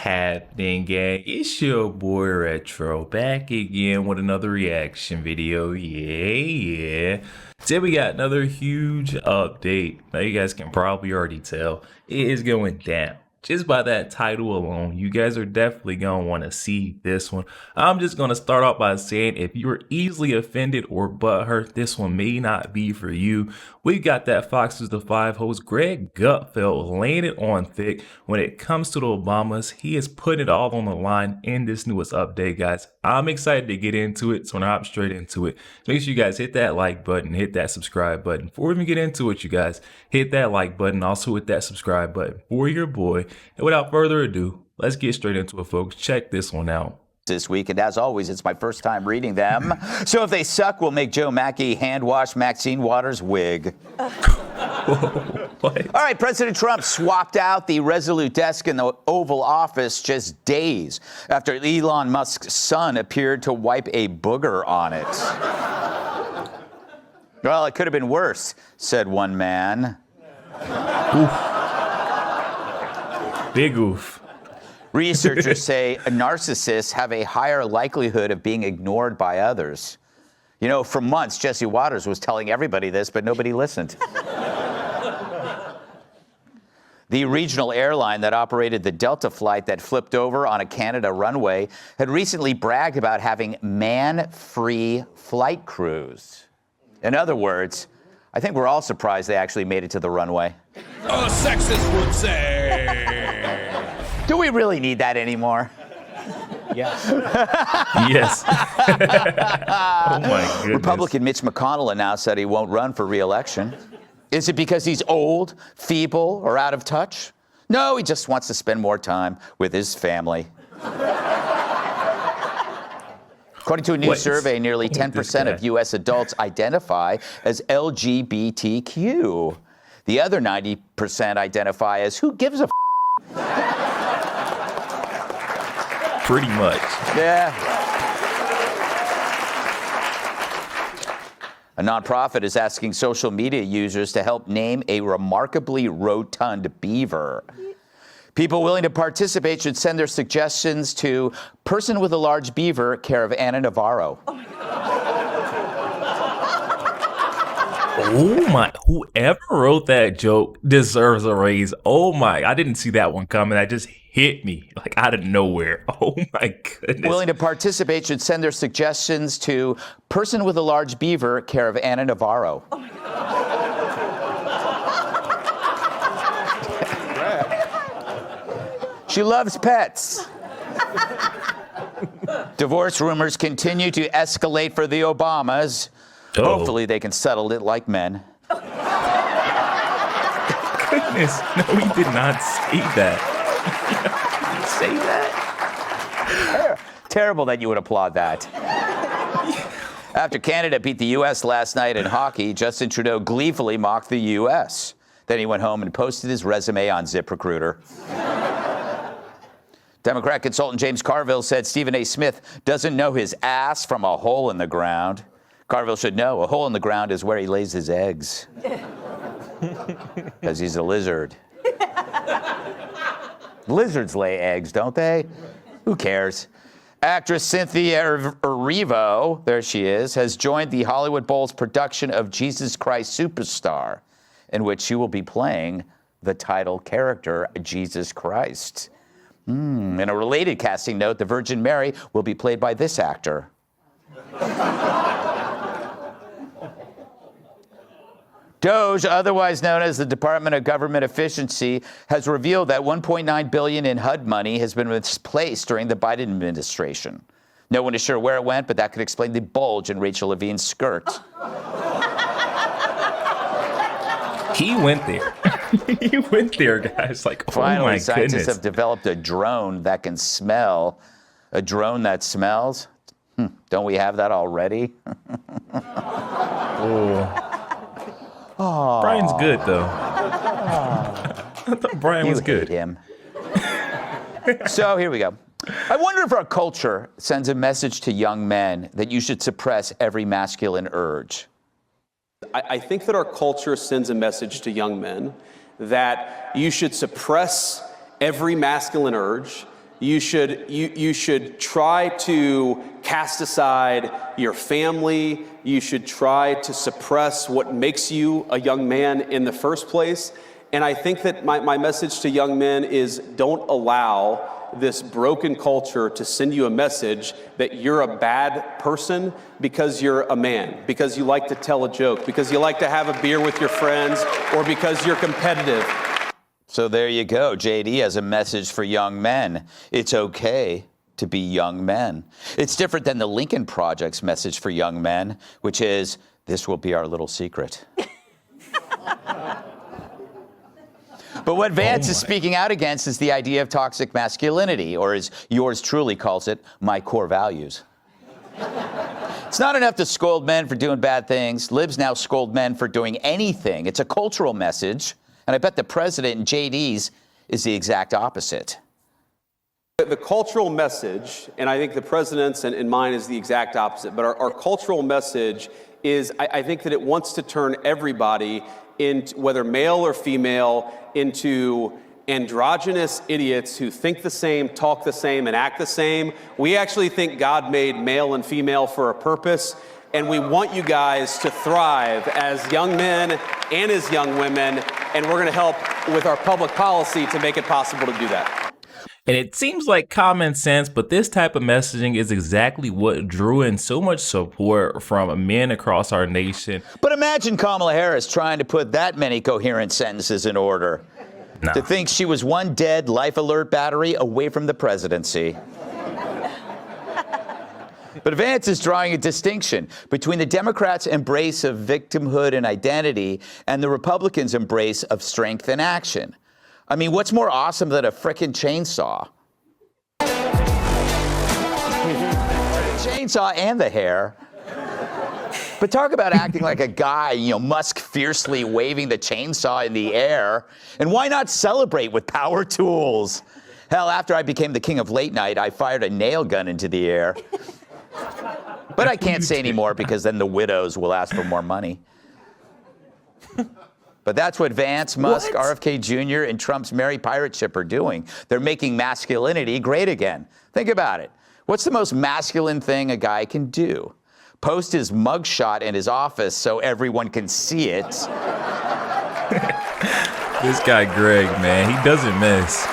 happening, gang? It's your boy Retro back again with another reaction video. Yeah. Today we got another huge update. Now you guys can probably already tell it is going down. Just by that title alone, you guys are definitely going to want to see this one. I'm just going to start off by saying if you were easily offended or butthurt, this one may not be for you. We got that Fox News the 5 host Greg Gutfeld laying it on thick when it comes to the Obamas. He is putting it all on the line in this newest update, guys. I'm excited to get into it, so we're hop straight into it. Make sure you guys hit that like button, hit that subscribe button. Before we even get into it, you guys, hit that like button, also hit that subscribe button for your boy. And without further ado, let's get straight into it, folks. Check this one out. This week, and as always, it's my first time reading them. So if they suck, we'll make Joe Mackey hand wash Maxine Waters' wig. What? All right, President Trump swapped out the Resolute desk in the Oval Office just days after Elon Musk's son appeared to wipe a booger on it. Well, it could have been worse, said one man. Oof. Big oof. Researchers say narcissists have a higher likelihood of being ignored by others. You know, for months, Jesse Waters was telling everybody this, but nobody listened. The regional airline that operated the Delta flight that flipped over on a Canada runway had recently bragged about having man-free flight crews. In other words, I think we're all surprised they actually made it to the runway. A sexist would say. Do we really need that anymore? Yes. Yes. Oh my goodness. Republican Mitch McConnell announced that he won't run for re-election. Is it because he's old, feeble, or out of touch? No, he just wants to spend more time with his family. According to a new survey, nearly 10% of U.S. adults identify as LGBTQ. The other 90% identify as who gives a Pretty much. Yeah. A nonprofit is asking social media users to help name a remarkably rotund beaver. People willing to participate should send their suggestions to Person with a Large Beaver, care of Anna Navarro. Oh my, whoever wrote that joke deserves a raise. Oh my, I didn't see that one coming. That just hit me like out of nowhere. Oh my goodness. Willing to participate should send their suggestions to Person with a Large Beaver, care of Anna Navarro. Oh my God. She loves pets. Divorce rumors continue to escalate for the Obamas. Uh-oh. Hopefully they can settle it like men. Goodness, no, he did not say that. He didn't say that. Terrible that you would applaud that. After Canada beat the U.S. last night in hockey, Justin Trudeau gleefully mocked the U.S. Then he went home and posted his resume on ZipRecruiter. Democrat consultant James Carville said Stephen A. Smith doesn't know his ass from a hole in the ground. Carville should know a hole in the ground is where he lays his eggs. Because he's a lizard. Lizards lay eggs, don't they? Who cares? Actress Cynthia Erivo, there she is, has joined the Hollywood Bowl's production of Jesus Christ Superstar, in which she will be playing the title character, Jesus Christ. In a related casting note, the Virgin Mary will be played by this actor. DOGE, otherwise known as the Department of Government Efficiency, has revealed that $1.9 billion in HUD money has been misplaced during the Biden administration. No one is sure where it went, but that could explain the bulge in Rachel Levine's skirt. He went there. He went there, guys. Like, oh Finally, my scientists goodness. have developed a drone that can smell. A drone that smells? Don't we have that already? Oh. Brian's good, though. I thought Brian was good. Hate him. So here we go. I wonder if our culture sends a message to young men that you should suppress every masculine urge. I think that our culture sends a message to young men that you should suppress every masculine urge You should try to cast aside your family. You should try to suppress what makes you a young man in the first place. And I think that my message to young men is don't allow this broken culture to send you a message that you're a bad person because you're a man, because you like to tell a joke, because you like to have a beer with your friends, or because you're competitive. So there you go. JD has a message for young men. It's okay to be young men. It's different than the Lincoln Project's message for young men, which is, this will be our little secret. But what Vance is speaking out against is the idea of toxic masculinity, or as yours truly calls it, my core values. It's not enough to scold men for doing bad things. Libs now scold men for doing anything. It's a cultural message, and I bet the president and JD's is the exact opposite. The cultural message, and I think the president's and mine is the exact opposite, but our cultural message is, I think that it wants to turn everybody, whether male or female, into androgynous idiots who think the same, talk the same, and act the same. We actually think God made male and female for a purpose, and we want you guys to thrive as young men and as young women, and we're going to help with our public policy to make it possible to do that. And it seems like common sense, but this type of messaging is exactly what drew in so much support from men across our nation. But imagine Kamala Harris trying to put that many coherent sentences in order. Nah. To think she was one dead life alert battery away from the presidency. But Vance is drawing a distinction between the Democrats' embrace of victimhood and identity and the Republicans' embrace of strength and action. I mean, what's more awesome than a frickin' chainsaw? Chainsaw and the hair. But talk about acting like a guy, Musk fiercely waving the chainsaw in the air. And why not celebrate with power tools? Hell, after I became the king of late night, I fired a nail gun into the air. But I can't say anymore because then the widows will ask for more money. But that's what Vance, Musk, RFK Jr., and Trump's merry pirate ship are doing. They're making masculinity great again. Think about it. What's the most masculine thing a guy can do? Post his mugshot in his office so everyone can see it. This guy Greg, man, he doesn't miss.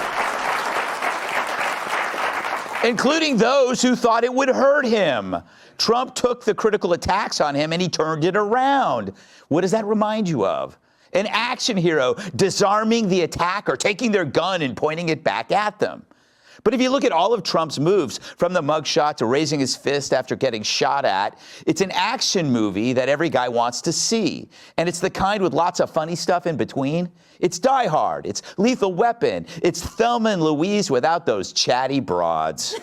Including those who thought it would hurt him. Trump took the critical attacks on him and he turned it around. What does that remind you of? An action hero disarming the attacker, taking their gun and pointing it back at them. But if you look at all of Trump's moves, from the mugshot to raising his fist after getting shot at, it's an action movie that every guy wants to see. And it's the kind with lots of funny stuff in between. It's Die Hard, it's Lethal Weapon, it's Thelma and Louise without those chatty broads.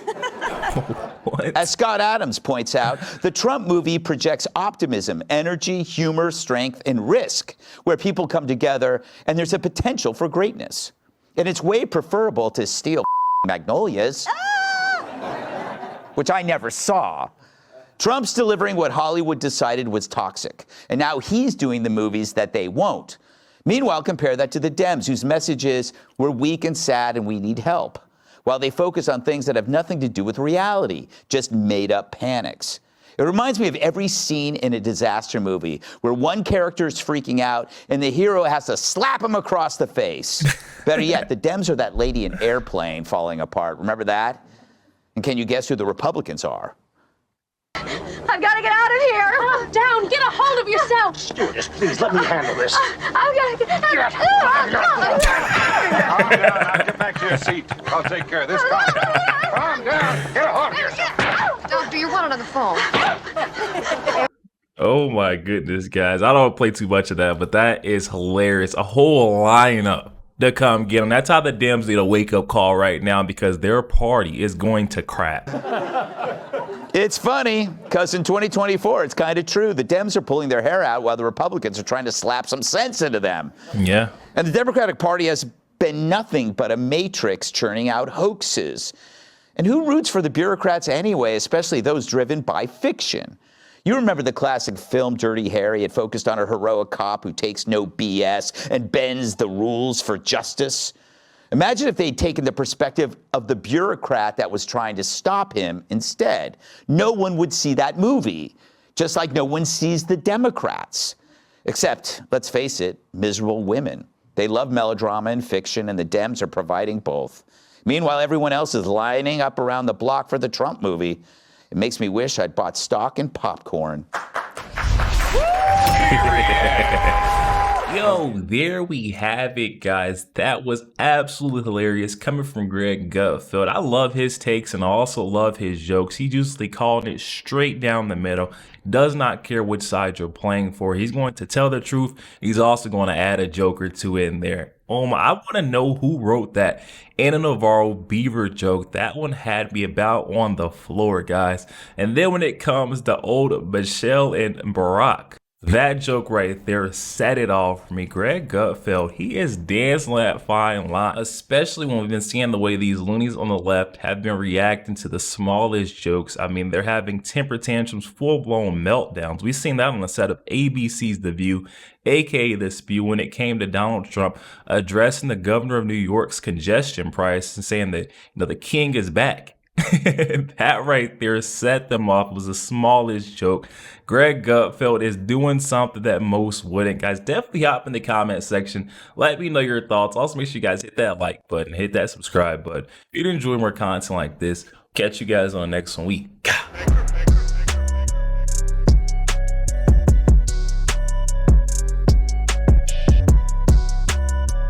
What? As Scott Adams points out, the Trump movie projects optimism, energy, humor, strength, and risk, where people come together and there's a potential for greatness. And it's way preferable to steal Magnolias, which I never saw. Trump's delivering what Hollywood decided was toxic, and now he's doing the movies that they won't. Meanwhile, compare that to the Dems, whose message is, we're weak and sad and we need help, while they focus on things that have nothing to do with reality, just made-up panics. It reminds me of every scene in a disaster movie where one character is freaking out and the hero has to slap him across the face. Better yet, the Dems are that lady in Airplane falling apart. Remember that? And can you guess who the Republicans are? I've got to get out of here. Calm down. Get a hold of yourself. Stewardess, please let me handle this. I've got to get out. Calm down. Now get back to your seat. I'll take care of this. Calm down. Get a hold of yourself. Doctor, you're wanted on the phone. Oh my goodness, guys. I don't play too much of that, but that is hilarious. A whole lineup to come get them. That's how the Dems need a wake-up call right now, because their party is going to crap. It's funny, because in 2024, it's kind of true. The Dems are pulling their hair out while the Republicans are trying to slap some sense into them. Yeah. And the Democratic Party has been nothing but a matrix churning out hoaxes. And who roots for the bureaucrats anyway, especially those driven by fiction? You remember the classic film Dirty Harry? It focused on a heroic cop who takes no BS and bends the rules for justice. Imagine if they'd taken the perspective of the bureaucrat that was trying to stop him instead. No one would see that movie, just like no one sees the Democrats. Except, let's face it, miserable women. They love melodrama and fiction, and the Dems are providing both. Meanwhile, everyone else is lining up around the block for the Trump movie. It makes me wish I'd bought stock in popcorn. Yo, there we have it, guys. That was absolutely hilarious coming from Greg Gutfeld. I love his takes and I also love his jokes. He usually called it straight down the middle. Does not care which side you're playing for. He's going to tell the truth. He's also going to add a joke or two in there. Oh my, I want to know who wrote that Anna Navarro Beaver joke. That one had me about on the floor, guys. And then when it comes to old Michelle and Barack, that joke right there set it off for me. Greg Gutfeld, he is dancing that fine line, especially when we've been seeing the way these loonies on the left have been reacting to the smallest jokes. I mean, they're having temper tantrums, full-blown meltdowns. We've seen that on the set of ABC's The View, aka The Spew, when it came to Donald Trump addressing the governor of New York's congestion price and saying that, the king is back. That right there set them off. It was the smallest joke. Greg Gutfeld is doing something that most wouldn't. Guys, definitely hop in the comment section. Let me know your thoughts. Also, make sure you guys hit that like button, hit that subscribe button. If you enjoy more content like this, catch you guys on the next one.